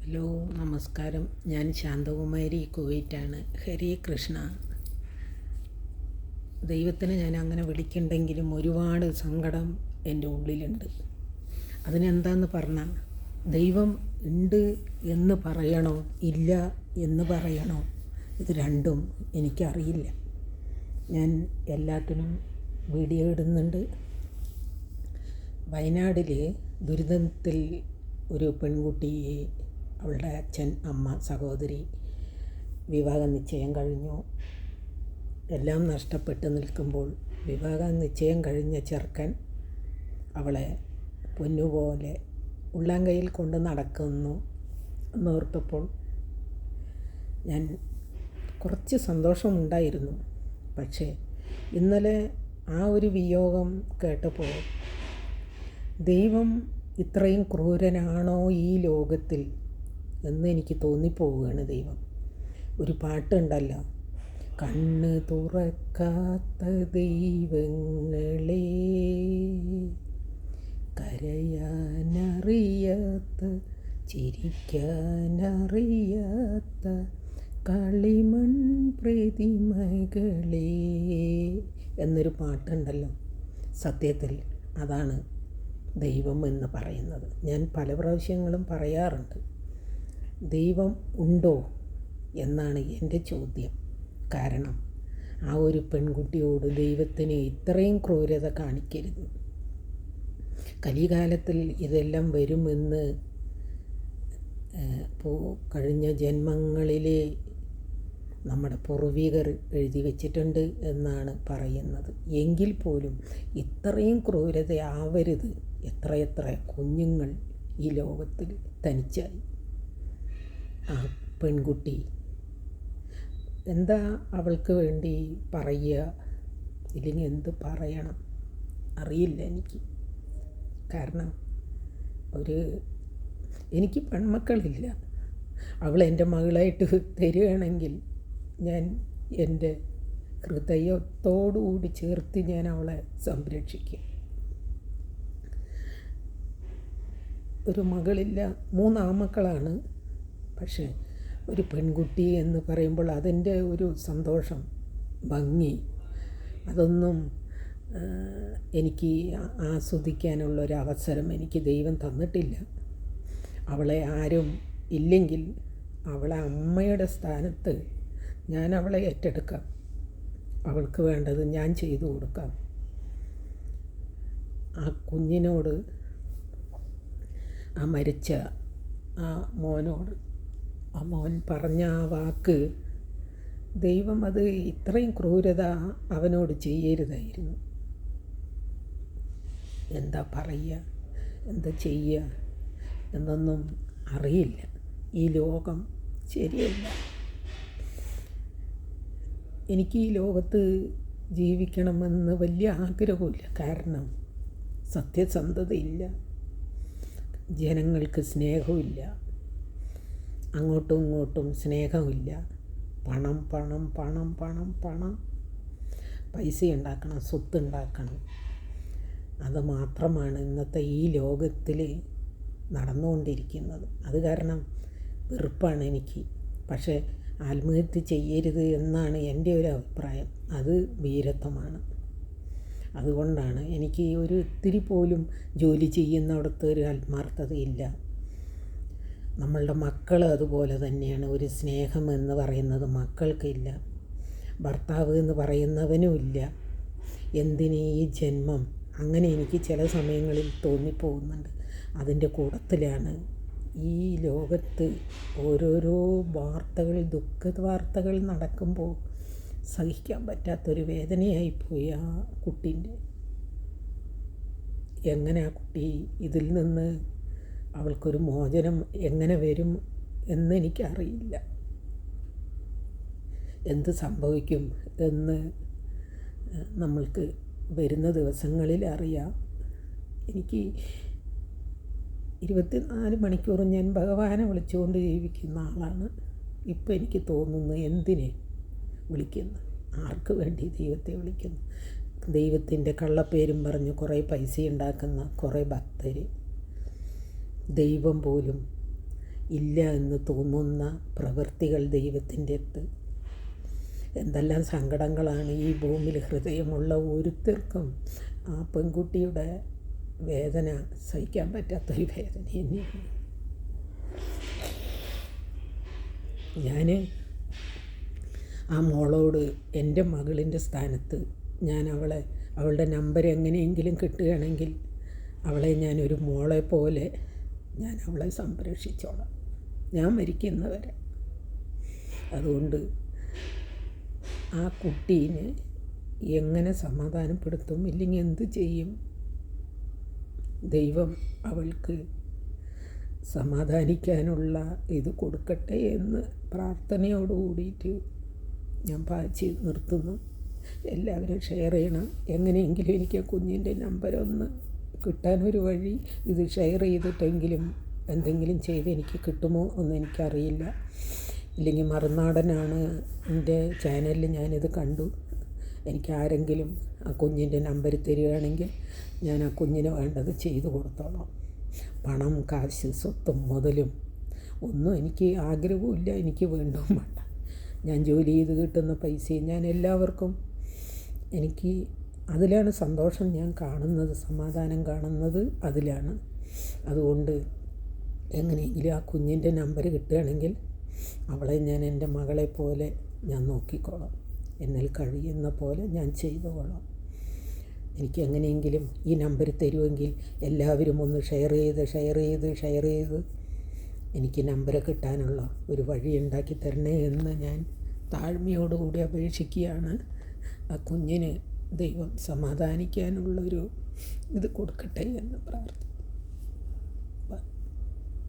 Hello, നമസ്കാരം. ഞാൻ ശാന്തകുമാരി, കുവൈറ്റാണ്. ഹരേ കൃഷ്ണ. ദൈവത്തിന് ഞാൻ അങ്ങനെ വിളിക്കുന്നുണ്ടെങ്കിലും ഒരുപാട് സങ്കടം എൻ്റെ ഉള്ളിലുണ്ട്. അതിനെന്താന്ന് പറഞ്ഞാൽ, ദൈവം ഉണ്ട് എന്ന് പറയണോ ഇല്ല എന്ന് പറയണോ, ഇത് രണ്ടും എനിക്കറിയില്ല. ഞാൻ എല്ലാത്തിനും വീഡിയോ ഇടുന്നുണ്ട്. വയനാട്ടിൽ ദുരിതത്തിൽ ഒരു പെൺകുട്ടിയെ അവളുടെ അച്ഛൻ, അമ്മ, സഹോദരി വിവാഹ നിശ്ചയം കഴിഞ്ഞു. എല്ലാം നഷ്ടപ്പെട്ട് നിൽക്കുമ്പോൾ വിവാഹ നിശ്ചയം കഴിഞ്ഞ ചെറുക്കൻ അവളെ പൊന്നുപോലെ ഉള്ളാങ്കയിൽ കൊണ്ട് നടക്കുന്നു എന്നോർത്തപ്പോൾ ഞാൻ കുറച്ച് സന്തോഷമുണ്ടായിരുന്നു. പക്ഷേ ഇന്നലെ ആ ഒരു വിയോഗം കേട്ടപ്പോൾ ദൈവം ഇത്രയും ക്രൂരനാണോ ഈ ലോകത്തിൽ എന്ന് എനിക്ക് തോന്നിപ്പോവുകയാണ്. ദൈവം ഒരു പാട്ടുണ്ടല്ലോ, കണ്ണ് തുറക്കാത്ത ദൈവങ്ങളെ, കരയാനറിയാത്ത ചിരിക്കാനറിയാത്ത കളിമൺ പ്രതിമകളെ എന്നൊരു പാട്ടുണ്ടല്ലോ. സത്യത്തിൽ അതാണ് ദൈവം എന്ന് പറയുന്നത്. ഞാൻ പല പ്രാവശ്യങ്ങളും പറയാറുണ്ട്, ദൈവം ഉണ്ടോ എന്നാണ് എൻ്റെ ചോദ്യം. കാരണം ആ ഒരു പെൺകുട്ടിയോട് ദൈവത്തിന് ഇത്രയും ക്രൂരത കാണിക്കരുത്. കലികാലത്തിൽ ഇതെല്ലാം വരുമെന്ന് കഴിഞ്ഞ ജന്മങ്ങളിലെ നമ്മുടെ പൂർവികർ എഴുതി വച്ചിട്ടുണ്ട് എന്നാണ് പറയുന്നത്. എങ്കിൽ പോലും ഇത്രയും ക്രൂരത ആവരുത്. എത്രയെത്ര കുഞ്ഞുങ്ങൾ ഈ ലോകത്തിൽ തനിച്ചായി. ആ പെൺകുട്ടി എന്താ അവൾക്ക് വേണ്ടി പറയുക, ഇല്ലെങ്കിൽ എന്ത് പറയണം അറിയില്ല എനിക്ക്. കാരണം എനിക്ക് പെൺമക്കളില്ല. അവൾ എൻ്റെ മകളായിട്ട് തരികയാണെങ്കിൽ ഞാൻ എൻ്റെ ഹൃദയത്തോടുകൂടി ചേർത്ത് ഞാൻ അവളെ സംരക്ഷിക്കും. ഒരു മകളില്ല, 3 ആൺമക്കളാണ്. പക്ഷേ ഒരു പെൺകുട്ടി എന്ന് പറയുമ്പോൾ അതിൻ്റെ ഒരു സന്തോഷം, ഭംഗി, അതൊന്നും എനിക്ക് ആസ്വദിക്കാനുള്ളൊരവസരം എനിക്ക് ദൈവം തന്നിട്ടില്ല. അവളെ ആരും ഇല്ലെങ്കിൽ അവളെ അമ്മയുടെ സ്ഥാനത്ത് ഞാൻ അവളെ ഏറ്റെടുക്കാം. അവൾക്ക് വേണ്ടത് ഞാൻ ചെയ്തു കൊടുക്കാം. ആ കുഞ്ഞിനോട്, ആ മരിച്ച ആ മോനോട്, ആ മോൻ പറഞ്ഞ ആ വാക്ക്, ദൈവം അത് ഇത്രയും ക്രൂരത അവനോട് ചെയ്യരുതായിരുന്നു. എന്താ പറയുക, എന്താ ചെയ്യുക എന്നൊന്നും അറിയില്ല. ഈ ലോകം ശരിയല്ല. എനിക്ക് ഈ ലോകത്ത് ജീവിക്കണമെന്ന് വലിയ ആഗ്രഹമില്ല. കാരണം സത്യസന്ധതയില്ല, ജനങ്ങൾക്ക് സ്നേഹമില്ല, അങ്ങോട്ടും ഇങ്ങോട്ടും സ്നേഹമില്ല. പണം പണം പണം പണം പണം, പൈസ ഉണ്ടാക്കണം, സ്വത്തുണ്ടാക്കണം, അത് മാത്രമാണ് ഇന്നത്തെ ഈ ലോകത്തിൽ നടന്നുകൊണ്ടിരിക്കുന്നത്. അത് കാരണം വെറുപ്പാണ് എനിക്ക്. പക്ഷേ ആത്മഹത്യ ചെയ്യരുത് എന്നാണ് എൻ്റെ ഒരു അഭിപ്രായം. അത് വീരത്വമാണ്. അതുകൊണ്ടാണ് എനിക്ക് ഒരു ഇത്തിരി പോലും ജോലി ചെയ്യുന്നിടത്ത് ഒരു ആത്മാർത്ഥതയില്ല. നമ്മളുടെ മക്കൾ അതുപോലെ തന്നെയാണ്. ഒരു സ്നേഹം എന്ന് പറയുന്നത് മക്കൾക്കില്ല, ഭർത്താവ് എന്ന് പറയുന്നവനും ഇല്ല. എന്തിന് ഈ ജന്മം? അങ്ങനെ എനിക്ക് ചില സമയങ്ങളിൽ തോന്നിപ്പോകുന്നുണ്ട്. അതിൻ്റെ കൂട്ടത്തിലാണ് ഈ ലോകത്ത് ഓരോരോ വാർത്തകൾ, ദുഃഖ വാർത്തകൾ നടക്കുമ്പോൾ സഹിക്കാൻ പറ്റാത്തൊരു വേദനയായിപ്പോയി ആ കുട്ടീൻ്റെ. എങ്ങനെ ആ കുട്ടി ഇതിൽ നിന്ന് അവൾക്കൊരു മോചനം എങ്ങനെ വരും എന്ന് എനിക്കറിയില്ല. എന്ത് സംഭവിക്കും എന്ന് നമ്മൾക്ക് വരുന്ന ദിവസങ്ങളിൽ അറിയാം. എനിക്ക് 24 മണിക്കൂറും ഞാൻ ഭഗവാനെ വിളിച്ചുകൊണ്ട് ജീവിക്കുന്ന ആളാണ്. ഇപ്പം എനിക്ക് തോന്നുന്നു, എന്തിനെ വിളിക്കുന്നു, ആർക്ക് വേണ്ടി ദൈവത്തെ വിളിക്കുന്നു? ദൈവത്തിൻ്റെ കള്ളപ്പേരും പറഞ്ഞ് കുറേ പൈസ ഉണ്ടാക്കുന്ന കുറേ ഭക്തർ, ദൈവം പോലും ഇല്ല എന്ന് തോന്നുന്ന പ്രവൃത്തികൾ ദൈവത്തിൻ്റെ അടുത്ത്. എന്തെല്ലാം സങ്കടങ്ങളാണ് ഈ ഭൂമിയിൽ ഹൃദയമുള്ള ഒരുത്തർക്കും ആ പെൺകുട്ടിയുടെ വേദന സഹിക്കാൻ പറ്റാത്തൊരു വേദന തന്നെയാണ്. ഞാൻ ആ മോളോട് എൻ്റെ മകളിൻ്റെ സ്ഥാനത്ത് ഞാൻ അവളുടെ നമ്പർ എങ്ങനെയെങ്കിലും കിട്ടുകയാണെങ്കിൽ അവളെ ഞാനൊരു മോളെ പോലെ ഞാൻ അവളെ സംരക്ഷിച്ചോളാം, ഞാൻ മരിക്കുന്നവരെ. അതുകൊണ്ട് ആ കുട്ടീനെ എങ്ങനെ സമാധാനപ്പെടുത്തും, ഇല്ലെങ്കിൽ എന്ത് ചെയ്യും? ദൈവം അവൾക്ക് സമാധാനിക്കാനുള്ള ഇത് കൊടുക്കട്ടെ എന്ന് പ്രാർത്ഥനയോട് കൂടിയിട്ട് ഞാൻ പാച്ച് നിർത്തുന്നു. എല്ലാവരും ഷെയർ ചെയ്യണം. എങ്ങനെയെങ്കിലും എനിക്ക് ആ കുഞ്ഞിൻ്റെ നമ്പരൊന്ന് കിട്ടാനൊരു വഴി ഇത് ഷെയർ ചെയ്തിട്ടെങ്കിലും എന്തെങ്കിലും ചെയ്ത് എനിക്ക് കിട്ടുമോ എന്ന് എനിക്കറിയില്ല. ഇല്ലെങ്കിൽ മറുനാടനാണ് എൻ്റെ ചാനലിൽ ഞാനിത് കണ്ടു. എനിക്ക് ആരെങ്കിലും ആ കുഞ്ഞിൻ്റെ നമ്പർ തരികയാണെങ്കിൽ ഞാൻ ആ കുഞ്ഞിന് വേണ്ടത് ചെയ്തു കൊടുത്തോളാം. പണം, കാശ്, സ്വത്തും മുതലും ഒന്നും എനിക്ക് ആഗ്രഹവുമില്ല, എനിക്ക് വേണ്ടവും വേണ്ട. ഞാൻ ജോലി ചെയ്ത് കിട്ടുന്ന പൈസയും ഞാൻ എല്ലാവർക്കും, എനിക്ക് അതിലാണ് സന്തോഷം ഞാൻ കാണുന്നത്, സമാധാനം കാണുന്നത് അതിലാണ്. അതുകൊണ്ട് എങ്ങനെയെങ്കിലും ആ കുഞ്ഞിൻ്റെ നമ്പർ കിട്ടുകയാണെങ്കിൽ അവളെ ഞാൻ എൻ്റെ മകളെ പോലെ ഞാൻ നോക്കിക്കോളാം. എന്നാൽ കഴിയുന്ന പോലെ ഞാൻ ചെയ്തുകൊള്ളാം. എനിക്ക് എങ്ങനെയെങ്കിലും ഈ നമ്പർ തരുമെങ്കിൽ എല്ലാവരും ഒന്ന് ഷെയർ ചെയ്ത് എനിക്ക് നമ്പർ കിട്ടാനുള്ള ഒരു വഴി ഉണ്ടാക്കി തരണേ എന്ന് ഞാൻ താഴ്മയോടുകൂടി അപേക്ഷിക്കുകയാണ്. ആ കുഞ്ഞിന് ദൈവം സമാധാനിക്കാനുള്ളൊരു ഇത് കൊടുക്കട്ടെ എന്ന് പ്രാർത്ഥിക്കുന്നു.